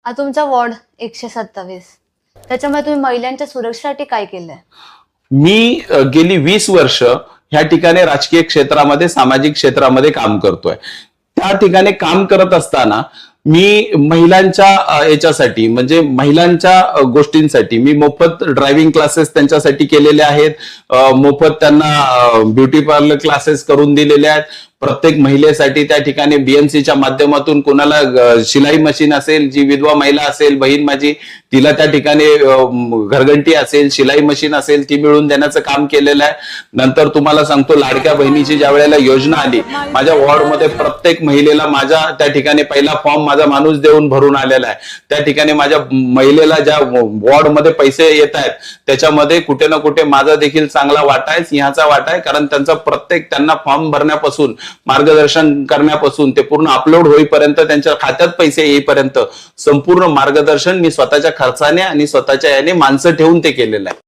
आता तुमचा वॉर्ड 127, त्याच्यामुळे तुम्ही महिलांच्या सुरक्षेसाठी काय केलंय? मी गेली 20 वर्ष ह्या ठिकाणी राजकीय क्षेत्रामध्ये, सामाजिक क्षेत्रामध्ये काम करतोय. त्या ठिकाणी काम करत असताना मी महिलांच्या याच्यासाठी, म्हणजे महिलांच्या गोष्टींसाठी मी मोफत ड्रायव्हिंग क्लासेस त्यांच्यासाठी केलेले आहेत. मोफत त्यांना ब्युटी पार्लर क्लासेस करून दिलेले आहेत. प्रत्येक महिलेसाठी त्या ठिकाणी बीएमसीच्या माध्यमातून कोणाला शिलाई मशीन असेल, जी विधवा महिला असेल, बहीण माझी, तिला त्या ठिकाणी घरघंटी असेल, शिलाई मशीन असेल, ती मिळवून देण्याचं काम केलेलं आहे. नंतर तुम्हाला सांगतो, लाडक्या बहिणीची ज्या वेळेला योजना आली, माझ्या वॉर्डमध्ये प्रत्येक महिलेला माझ्या त्या ठिकाणी पहिला फॉर्म माझा माणूस देऊन भरून आलेला आहे. त्या ठिकाणी माझ्या महिलेला ज्या वॉर्डमध्ये पैसे येत आहेत त्याच्यामध्ये कुठे ना कुठे माझा देखील चांगला वाटा आहे, सिंहाचा वाटा आहे. कारण त्यांचा प्रत्येक, त्यांना फॉर्म भरण्यापासून, मार्गदर्शन करण्यापासून ते पूर्ण अपलोड होईपर्यंत, त्यांच्या खात्यात पैसे येईपर्यंत संपूर्ण मार्गदर्शन मी स्वतःच्या खर्चाने आणि स्वतःच्या याने माणसं ठेवून ते केलेलं आहे.